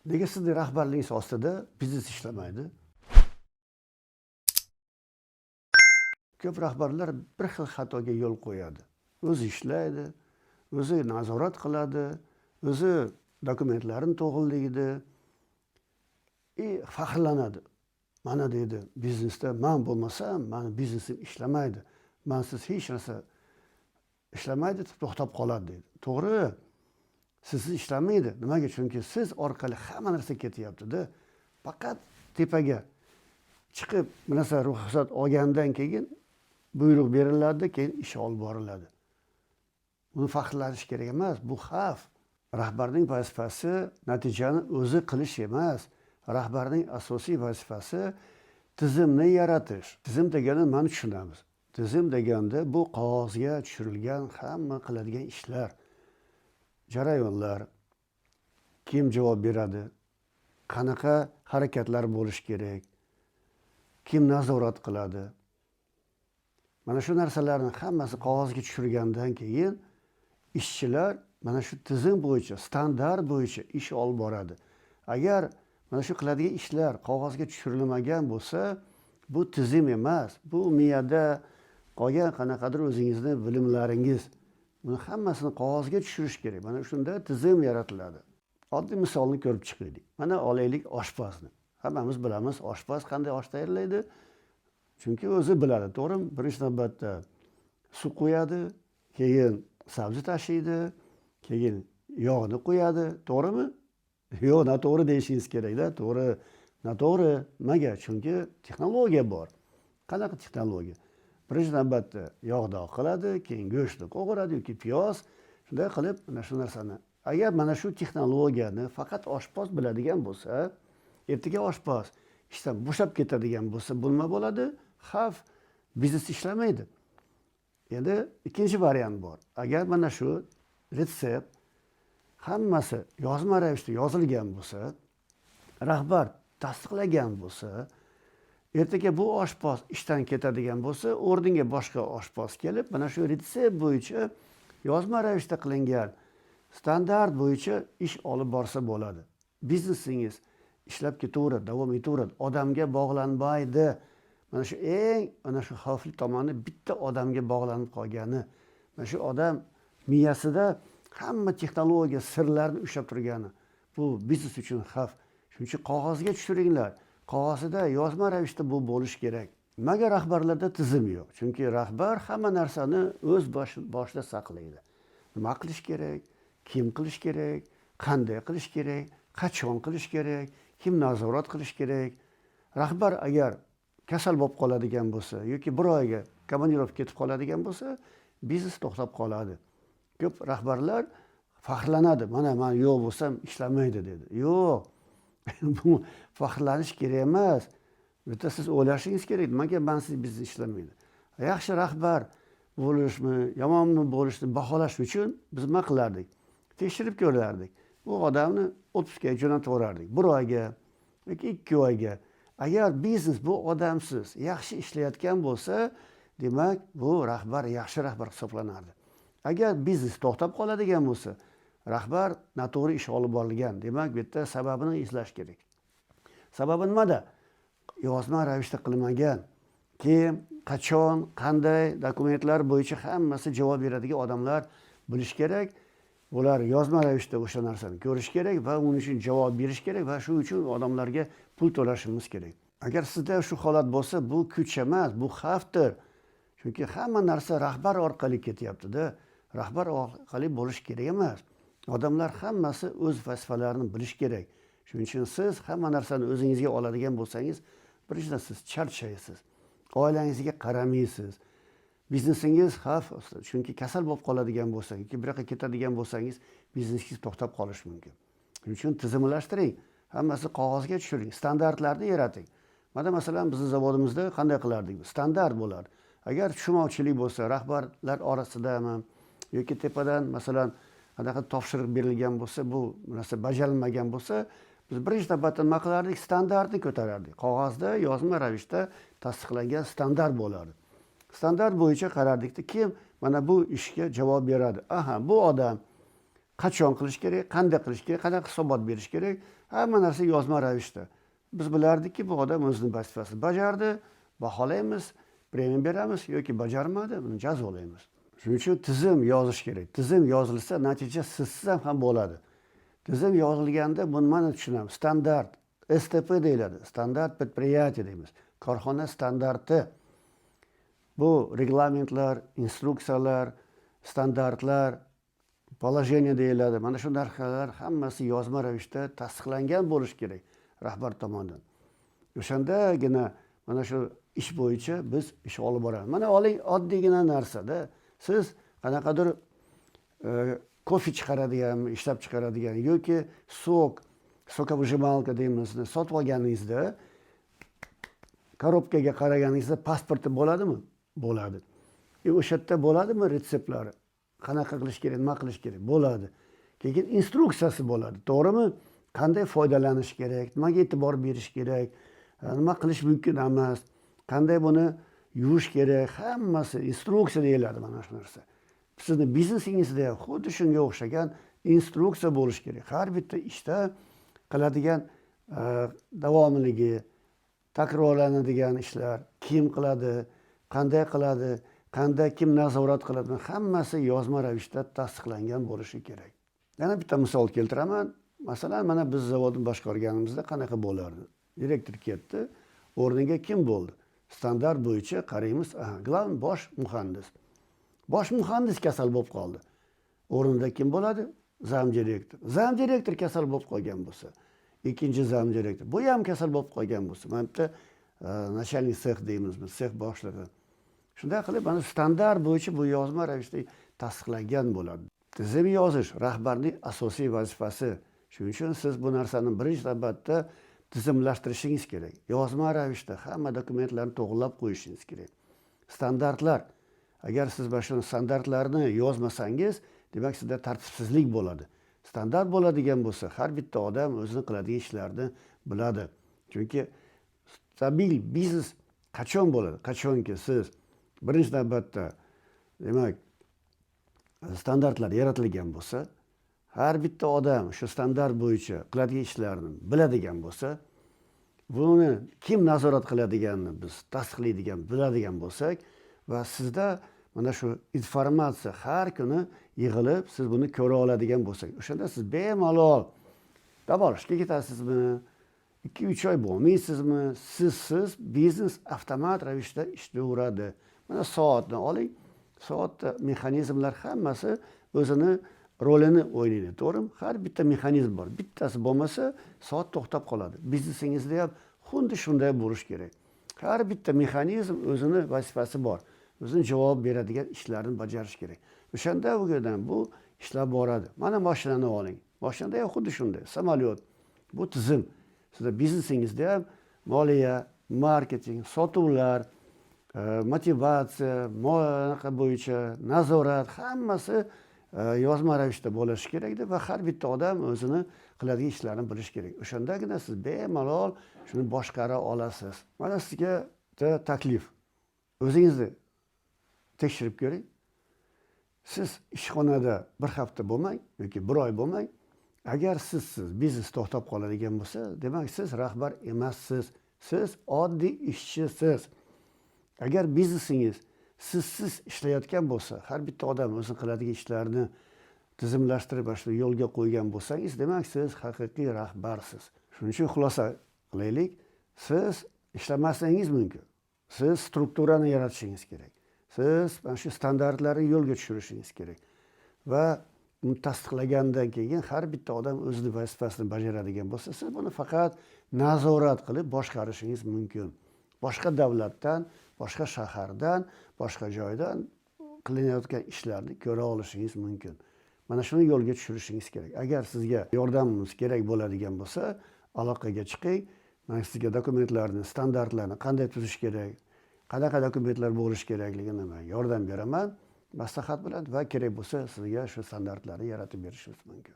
Nega sizni rahbarligingiz ostida biznes ishlamaydi? Ko'p rahbarlar bir xil xatoga yo'l qo'yadi. O'zi ishlaydi, o'zi nazorat qiladi, o'zi dokumentlarini to'g'rilaydi, faxrlanadi. Mana deydi, biznesda men bo'lmasam, meni biznesim ishlamaydi. Mensiz hech narsa ishlamaydi, to'xtab qoladi deydi. To'g'ri, sizsiz ishlamaydi. Nimaga? Chunki siz orqali hamma narsa ketyapti-da. Faqat tepaga chiqib, bu narsa ruxsat olgandan keyin buyruq beriladi, keyin ish olib boriladi. Buni faxrlanish kerak emas, bu xavf. Rahbarning vazifasi natijani o'zi qilish emas. Rahbarning asosiy vazifasi tizimni yaratish. Tizim degani mana tushunamiz. Tizim deganda bu qog'ozga tushirilgan hamma qiladigan ishlar, jarayonlar, kim javob beradi, qanaqa harakatlar bo'lishi kerak, kim nazorat qiladi. Mana shu narsalarning hammasi qog'ozga tushirgandan keyin ishchilar mana shu tizim bo'yicha, standart bo'yicha ish olib boradi. Agar mana shu qiladigan ishlar qog'ozga tushirilmagan bo'lsa, bu tizim emas, bu miyada qolgan qanaqadir o'zingizni bilimlaringiz. Buni hammasini qog'ozga tushirish kerak. Mana shunda tizim yaratiladi. Oddiy misolni ko'rib chiqaylik. Mana olaylik oshpazni. Hammamiz bilamiz, oshpaz qanday osh tayyorlaydi? Chunki o'zi biladi, to'g'rimi? Birinchi navbatda suv qo'yadi, keyin sabzi tashiydi, keyin yog'ni qo'yadi, to'g'rimi? Yo'q, noto'g'ri deyishingiz kerak-da, to'g'ri. Noto'g'ri. Nimaga? Chunki texnologiya bor. Qanaqa texnologiya? Birinchi navbatda yog'da qiladi, keyin go'shtni qovuradi yoki piyoz. Shunday qilib mana shu narsani. Agar mana shu texnologiyani faqat oshpaz biladigan bo'lsa, ertaga oshpaz ishdan bo'shab ketadigan bo'lsa, bu nima bo'ladi? Xavf, biznes ishlamaydi. Endi ikkinchi variant bor. Agar mana shu retsept hammasi yozma ravishda yozilgan bo'lsa, rahbar tasdiqlagan bo'lsa, ertaga bu oshpaz ishdan ketadigan bo'lsa, o'rniga boshqa oshpaz kelib, mana shu retsept bo'yicha yozma ravishda qilingan standart bo'yicha ish olib borsa bo'ladi. Biznesingiz ishlab ketaveradi, davom etaveradi, odamga bog'lanmaydi. Mana shu mana shu xavfli tomoni bitta odamga bog'lanib qolgani. Mana shu odam miyasida hamma texnologiya sirlarini ushlab turgani. Bu biznes uchun xavf. Shuning uchun qog'ozga tushiringlar. Qog'ozida yozma ravishda bu bo'lishi kerak. Nimaga rahbarlarda tizim yo'q? Chunki rahbar hamma narsani o'z boshida saqlaydi. Nima qilish kerak? Kim qilish kerak? Qanday qilish kerak? Qachon qilish kerak? Kim nazorat qilish kerak? Rahbar agar kasal bo'lib qoladigan bo'lsa yoki bir oyga komandirovka ketib qoladigan bo'lsa, biznes to'xtab qoladi. Ko'p rahbarlar faxrlanadi. Mana men yo'q bo'lsam ishlamaydi dedi. Yo'q. Bu faxrlanish kerak emas. Bitta siz o'ylashingiz kerak, nimaga mensiz biznes ishlamaydi? Yaxshi rahbar bo'lishmi, yomonmi bo'lishni baholash uchun biz nima qilardik? Tekshirib ko'rardik. Bu odamni otpuskaga jo'natib yuborardik. 1 oyga yoki 2 oyga. Agar biznes bu odamsiz yaxshi ishlayotgan bo'lsa, demak bu rahbar yaxshi rahbar hisoblanardi. Agar biznes to'xtab qoladigan bo'lsa, rahbar noto'g'ri ish olib borilgan. Demak, bu yerda sababini izlash kerak. Sababi nimada? Yozma ravishda qilinmagan. Kim, qachon, qanday dokumentlar bo'yicha hammasi javob beradigan odamlar bilish kerak. Ular yozma ravishda o'sha narsani ko'rish kerak va uning uchun javob berish kerak va shu uchun odamlarga pul to'lashimiz kerak. Agar sizda shu holat bo'lsa, bu kuch emas, bu xavfdir. Chunki hamma narsa rahbar orqali ketyapti-da. Rahbar orqali bo'lish kerak emas. Odamlar hammasi o'z vazifalarini bilish kerak. Shuning uchun siz hamma narsani o'zingizga oladigan bo'lsangiz, birinchidan siz charchaysiz. Oilangizga qaramaysiz. Biznesingiz xavf ostida. Chunki kasal bo'lib qoladigan bo'lsangiz yoki bir yoqqa ketadigan bo'lsangiz, biznesingiz to'xtab qolishi mumkin. Shuning uchun tizimlashtiring. Hammasi qog'ozga tushiring, standartlarni yarating. Mana masalan bizning zavodimizda qanday qilardik? Standart bo'lardi. Agar tushunmovchilik bo'lsa, rahbarlar orasidami yoki tepadan masalan qanaqa topshiriq berilgan bo'lsa, bu narsa bajarilmagan bo'lsa, biz birinchi navbatda nima qilardik? Standartni ko'tarardik. Qog'ozda yozma ravishda tasdiqlangan standart bo'lardi. Standart bo'yicha qarardikda, kim mana bu ishga javob beradi. Aha, bu odam qachon qilish kerak, qanday qilish kerak, qanaqa hisobot berish kerak. Hamma narsa yozma ravishda. Biz bilardikki, bu odam o'zining vazifasini bajardi, baholaymiz, premiya beramiz yoki bajarmadi, buni jazolaymiz. Shuning uchun tizim yozish kerak. Tizim yozilsa, natija sizsiz ham bo'ladi. Tizim yozilganda buni mana tushunamiz. Standart, STP deyiladi. Standart предприятие deymiz. Korxona standarti. Bu reglamentlar, instruksiyalar, standartlar, положение deyiladi. Mana shu narsalar hammasi yozma ravishda tasdiqlangan bo'lishi kerak rahbar tomonidan. O'shandagina mana shu ish bo'yicha biz ish olib boramiz. Mana oling, oddiygina narsada siz qanaqadir kofe chiqaradigan, ishlab chiqaradigan yoki sokovыжималка deymiz, sotib olganingizda korobkaga qaraganingizda pasporti bo'ladimi? Bo'ladi. O'sha yerda bo'ladimi retseptlari? Qanaqa qilish kerak, nima qilish kerak? Bo'ladi. Keyin instruksiyasi bo'ladi. To'g'rimi? Qanday foydalanish kerak, nimaga e'tibor berish kerak, nima qilish mumkin emas, qanday buni yuvish kerak, hammasi instruksiya deyiladi mana shu narsa. Sizni biznesingizda ham xuddi shunga o'xshagan instruksiya bo'lishi kerak. Har bitta ishda qiladigan davomligi, takrorlanadigan ishlar, kim qiladi, qanday kim nazorat qiladi, hammasi yozma ravishda tasdiqlangan bo'lishi kerak. Yana bitta misol keltiraman. Masalan, mana biz zavodni boshqarganimizda qanaqa bo'lardi? Direktor ketdi, o'rniga kim bo'ldi? Standart bo'yicha qaraymiz, главный bosh muhandis. Bosh muhandis kasal bo'lib qoldi. O'rnida kim bo'ladi? Zam direktor. Zam direktor kasal bo'lib qolgan bo'lsa, ikkinchi zam direktor. Bu ham kasal bo'lib qolgan bo'lsa, mana bitta начальник sex deymiz, sex boshlig'i. Shunday qilib, mana standart bo'yicha bu yozma ravishda tasdiqlangan bo'ladi. Tizim yozish rahbarning asosiy vazifasi. Shuning uchun siz bu narsani birinchi navbatda tizimlashtirishingiz kerak. Yozma ravishda hamma dokumentlarni to'g'rilab qo'yishingiz kerak. Standartlar. Agar siz mana shu standartlarni yozmasangiz, demak sizda tartibsizlik bo'ladi. Standart bo'ladigan bo'lsa, har bitta odam o'zini qiladigan ishlarni biladi. Chunki stabil biznes qachon bo'ladi? Qachonki siz birinchi navbatda demak standartlar yaratilgan bo'lsa, har bitta odam shu standart bo'yicha qiladigan ishlarni biladigan bo'lsa, buni kim nazorat qiladiganini biz tasdiqlaydigan, biladigan bo'lsak va sizda mana shu informatsiya har kuni yig'ilib, siz buni ko'ra oladigan bo'lsak, o'shanda siz bemalol dam olishga ketasizmi, 2-3 oy bo'lmaysizmi, sizsiz biznes avtomat ravishda ishlayveradi. Mana soatni oling, soatda mexanizmlar hammasi o'zini rolini o'ynaydi, to'g'rimi? Har bitta mexanizm bor. Bittasi bo'lmasa, soat to'xtab qoladi. Biznesingizda ham xuddi shunday bo'lish kerak. Har bitta mexanizm o'zini vazifasi bor. O'zini javob beradigan ishlarni bajarish kerak. O'shanda bu ishlab boradi. Mana mashinani oling. Mashinada ham xuddi shunday. Samolyot. Bu tizim. Sizda biznesingizda ham moliya, marketing, sotuvlar, motivatsiya, mo'naqa bo'yicha nazorat hammasi yozma ravishda bo'lishi kerak va har bitta odam o'zini qiladigan ishlarini bilish kerak. O'shandagina siz bemalol shuni boshqara olasiz. Mana sizga taklif. O'zingizni tekshirib ko'ring. Siz ishxonada bir hafta bo'lmang yoki bir oy bo'lmang. Agar sizsiz biznes to'xtab qoladigan bo'lsa, demak siz rahbar emassiz. Siz oddiy ishchisiz. Agar biznesingiz sizsiz ishlayotgan bo'lsa, har bitta odam o'zi qiladigan ishlarni tizimlashtirib, shu yo'lga qo'ygan bo'lsangiz, demak siz haqiqiy rahbarsiz. Shuning uchun xulosa qilaylik, siz ishlamasangiz mumkin. Siz strukturani yaratishingiz kerak. Siz mana shu standartlarni yo'lga tushirishingiz kerak. Va uni tasdiqlagandan keyin har bitta odam o'zining vazifasini bajaradigan bo'lsa, siz buni faqat nazorat qilib boshqarishingiz mumkin. Boshqa davlatdan, boshqa shahardan, boshqa joydan qilinayotgan ishlarni ko'ra olishingiz mumkin. Mana shuni yo'lga tushirishingiz kerak. Agar sizga yordamimiz kerak bo'ladigan bo'lsa, aloqaga chiqing. Men sizga dokumentlarni, standartlarni qanday tuzish kerak, qanaqa dokumentlar bo'lishi kerakligini men yordam beraman, maslahat bilan va kerak bo'lsa sizga shu standartlarni yaratib berishimiz mumkin.